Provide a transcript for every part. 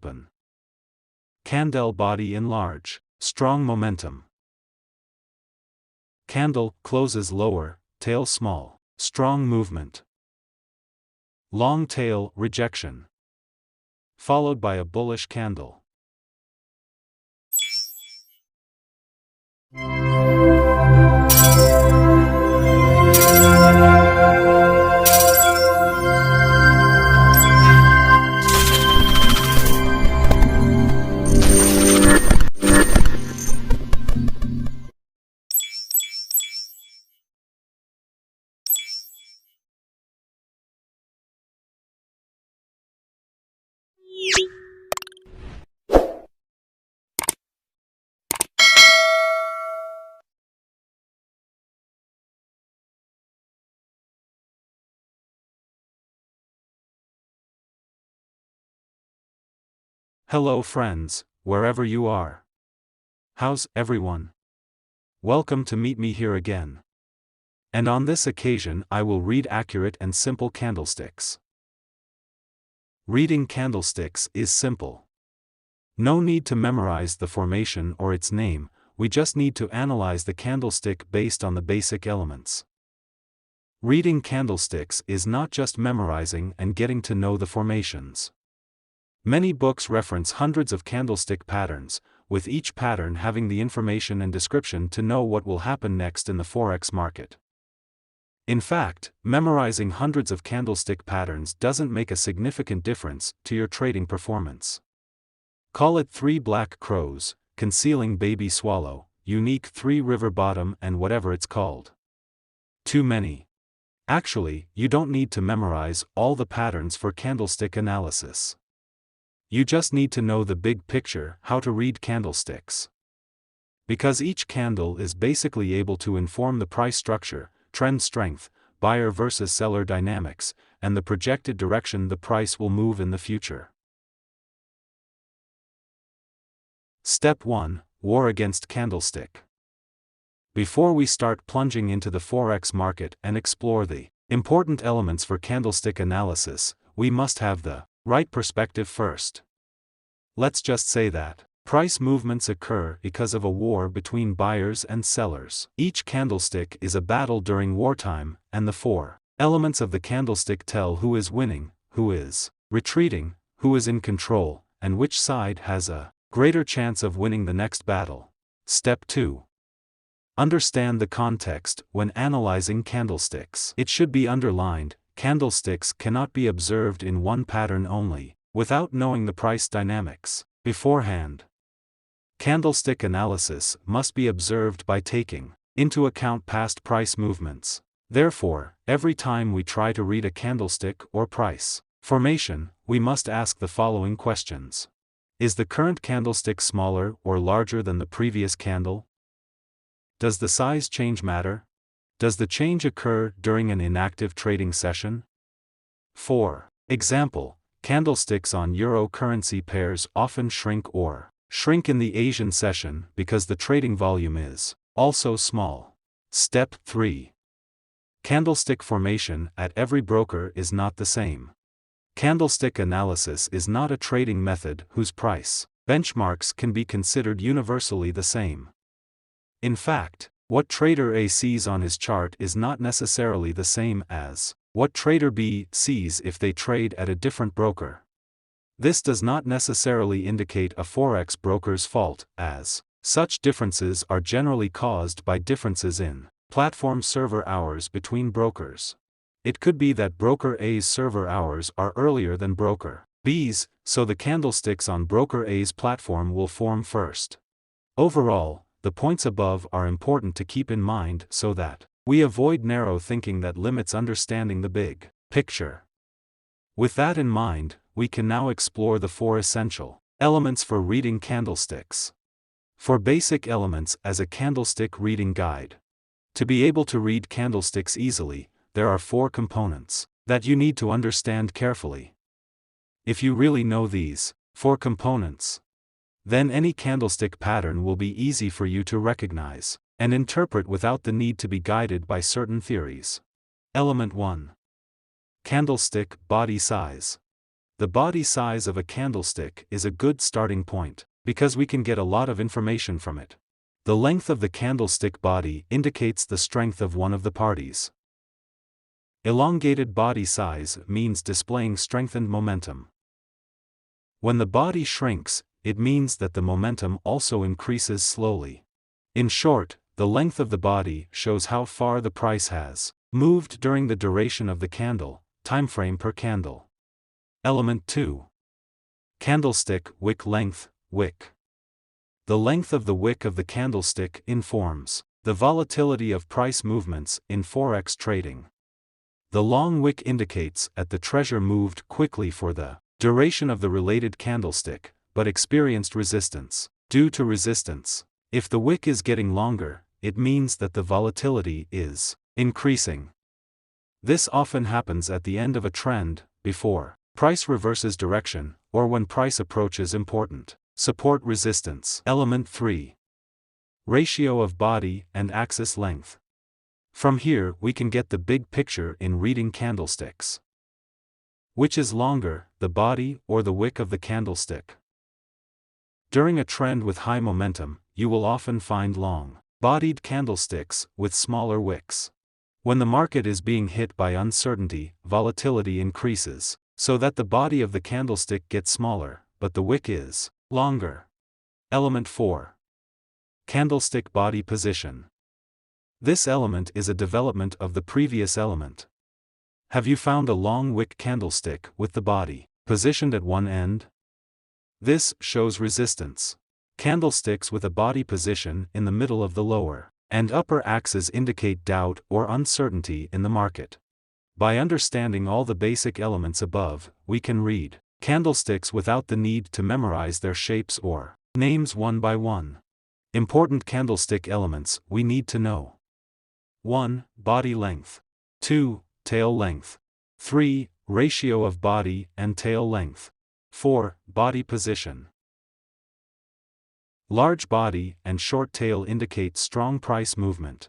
open. Candle body enlarge, strong momentum. Candle closes lower, tail small, strong movement. Long tail rejection, followed by a bullish candle. Hello friends, wherever you are. How's everyone? Welcome to meet me here again. And on this occasion I will read accurate and simple candlesticks. Reading candlesticks is simple. No need to memorize the formation or its name, we just need to analyze the candlestick based on the basic elements. Reading candlesticks is not just memorizing and getting to know the formations. Many books reference hundreds of candlestick patterns, with each pattern having the information and description to know what will happen next in the forex market. In fact, memorizing hundreds of candlestick patterns doesn't make a significant difference to your trading performance. Call it 3 black crows, concealing baby swallow, unique 3 river bottom, and whatever it's called. Too many. Actually, you don't need to memorize all the patterns for candlestick analysis. You just need to know the big picture, how to read candlesticks. Because each candle is basically able to inform the price structure, trend strength, buyer versus seller dynamics, and the projected direction the price will move in the future. Step 1. War against candlestick. Before we start plunging into the forex market and explore the important elements for candlestick analysis, we must have the right perspective first. Let's just say that price movements occur because of a war between buyers and sellers. Each candlestick is a battle during wartime, and the 4 elements of the candlestick tell who is winning, who is retreating, who is in control, and which side has a greater chance of winning the next battle. Step 2. Understand the context when analyzing candlesticks. It should be underlined, candlesticks cannot be observed in one pattern only, without knowing the price dynamics beforehand. Candlestick analysis must be observed by taking into account past price movements. Therefore, every time we try to read a candlestick or price formation, we must ask the following questions. Is the current candlestick smaller or larger than the previous candle? Does the size change matter? Does the change occur during an inactive trading session? 4. Example, candlesticks on euro currency pairs often shrink in the Asian session because the trading volume is also small. Step 3. Candlestick formation at every broker is not the same. Candlestick analysis is not a trading method whose price benchmarks can be considered universally the same. In fact, what trader A sees on his chart is not necessarily the same as what trader B sees if they trade at a different broker. This does not necessarily indicate a forex broker's fault, as such differences are generally caused by differences in platform server hours between brokers. It could be that broker A's server hours are earlier than broker B's, so the candlesticks on broker A's platform will form first. Overall, the points above are important to keep in mind so that we avoid narrow thinking that limits understanding the big picture. With that in mind, we can now explore the 4 essential elements for reading candlesticks. 4 basic elements as a candlestick reading guide. To be able to read candlesticks easily, there are 4 components that you need to understand carefully. If you really know these 4 components, then any candlestick pattern will be easy for you to recognize and interpret without the need to be guided by certain theories. Element 1. Candlestick body size. The body size of a candlestick is a good starting point, because we can get a lot of information from it. The length of the candlestick body indicates the strength of one of the parties. Elongated body size means displaying strengthened momentum. When the body shrinks, it means that the momentum also increases slowly. In short, the length of the body shows how far the price has moved during the duration of the candle, timeframe per candle. Element 2. Candlestick wick length, wick. The length of the wick of the candlestick informs the volatility of price movements in forex trading. The long wick indicates that the treasure moved quickly for the duration of the related candlestick, but experienced resistance. Due to resistance, if the wick is getting longer, it means that the volatility is increasing. This often happens at the end of a trend, before price reverses direction, or when price approaches important support resistance. Element 3. Ratio of body and axis length. From here we can get the big picture in reading candlesticks. Which is longer, the body or the wick of the candlestick? During a trend with high momentum, you will often find long-bodied candlesticks with smaller wicks. When the market is being hit by uncertainty, volatility increases, so that the body of the candlestick gets smaller, but the wick is longer. Element 4. Candlestick body position. This element is a development of the previous element. Have you found a long wick candlestick with the body positioned at one end? This shows resistance. Candlesticks with a body position in the middle of the lower and upper axes indicate doubt or uncertainty in the market. By understanding all the basic elements above, we can read candlesticks without the need to memorize their shapes or names one by one. Important candlestick elements we need to know. 1. Body length. 2. Tail length. 3. Ratio of body and tail length. 4. Body position. Large body and short tail indicate strong price movement.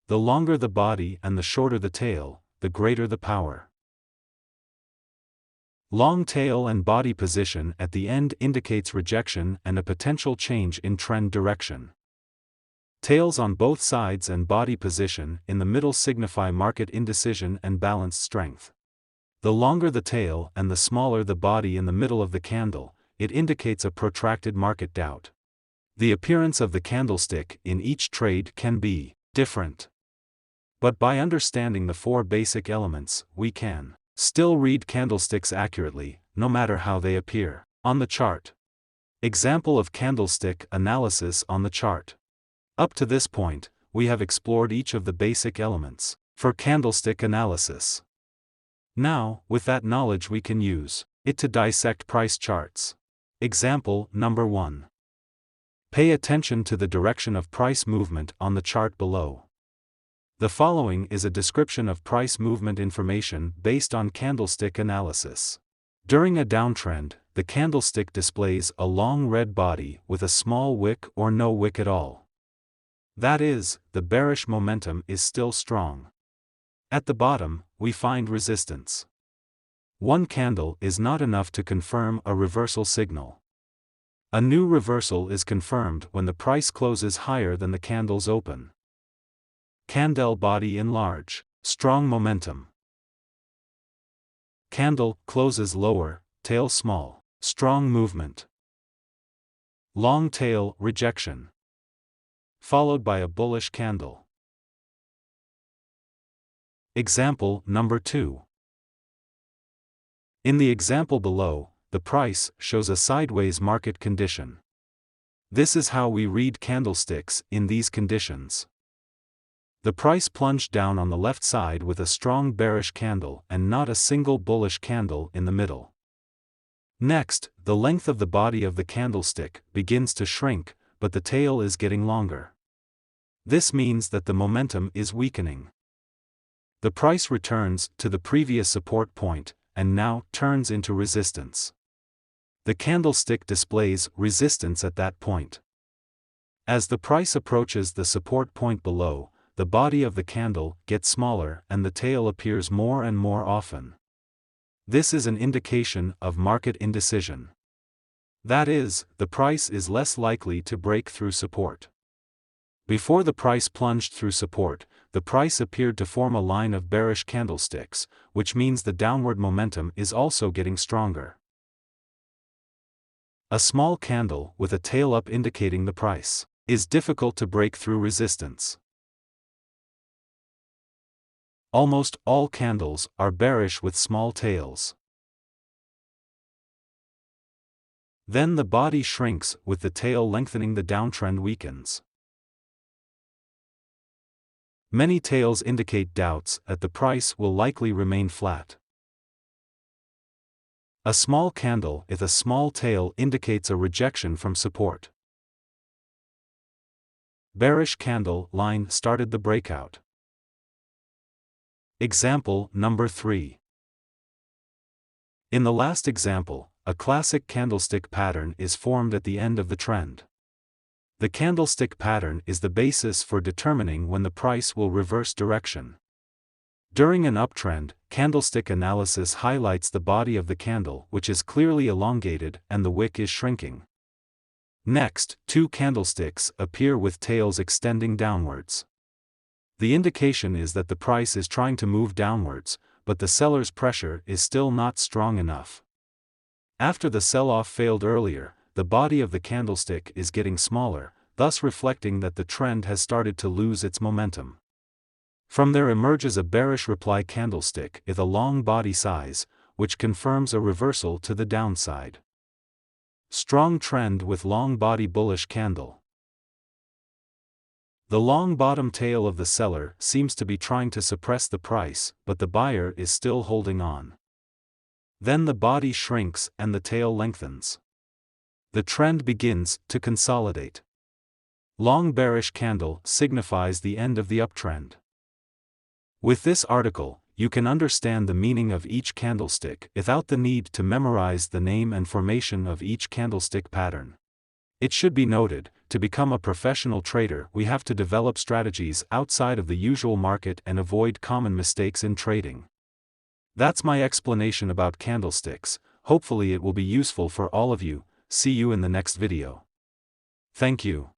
The longer the body and the shorter the tail, the greater the power. Long tail and body position at the end indicates rejection and a potential change in trend direction. Tails on both sides and body position in the middle signify market indecision and balanced strength. The longer the tail and the smaller the body in the middle of the candle, it indicates a protracted market doubt. The appearance of the candlestick in each trade can be different. But by understanding the 4 basic elements, we can still read candlesticks accurately, no matter how they appear on the chart. Example of candlestick analysis on the chart. Up to this point, we have explored each of the basic elements for candlestick analysis. Now, with that knowledge we can use it to dissect price charts. Example number 1. Pay attention to the direction of price movement on the chart below. The following is a description of price movement information based on candlestick analysis. During a downtrend, the candlestick displays a long red body with a small wick or no wick at all. That is, the bearish momentum is still strong. At the bottom, we find resistance. One candle is not enough to confirm a reversal signal. A new reversal is confirmed when the price closes higher than the candle's open. Candle body in large, strong momentum. Candle closes lower, tail small, strong movement. Long tail rejection. Followed by a bullish candle. Example number 2. In the example below, the price shows a sideways market condition. This is how we read candlesticks in these conditions. The price plunged down on the left side with a strong bearish candle and not a single bullish candle in the middle. Next, the length of the body of the candlestick begins to shrink, but the tail is getting longer. This means that the momentum is weakening. The price returns to the previous support point, and now turns into resistance. The candlestick displays resistance at that point. As the price approaches the support point below, the body of the candle gets smaller and the tail appears more and more often. This is an indication of market indecision. That is, the price is less likely to break through support. Before the price plunged through support, the price appeared to form a line of bearish candlesticks, which means the downward momentum is also getting stronger. A small candle with a tail up indicating the price is difficult to break through resistance. Almost all candles are bearish with small tails. Then the body shrinks with the tail lengthening, the downtrend weakens. Many tails indicate doubts that the price will likely remain flat. A small candle with a small tail indicates a rejection from support. Bearish candle line started the breakout. Example number 3. In the last example, a classic candlestick pattern is formed at the end of the trend. The candlestick pattern is the basis for determining when the price will reverse direction. During an uptrend, candlestick analysis highlights the body of the candle, which is clearly elongated, and the wick is shrinking. Next, two candlesticks appear with tails extending downwards. The indication is that the price is trying to move downwards, but the seller's pressure is still not strong enough. After the sell-off failed earlier, the body of the candlestick is getting smaller, thus reflecting that the trend has started to lose its momentum. From there emerges a bearish reply candlestick with a long body size, which confirms a reversal to the downside. Strong trend with long body bullish candle. The long bottom tail of the seller seems to be trying to suppress the price, but the buyer is still holding on. Then the body shrinks and the tail lengthens. The trend begins to consolidate. Long bearish candle signifies the end of the uptrend. With this article, you can understand the meaning of each candlestick without the need to memorize the name and formation of each candlestick pattern. It should be noted, to become a professional trader, we have to develop strategies outside of the usual market and avoid common mistakes in trading. That's my explanation about candlesticks. Hopefully it will be useful for all of you. See you in the next video. Thank you.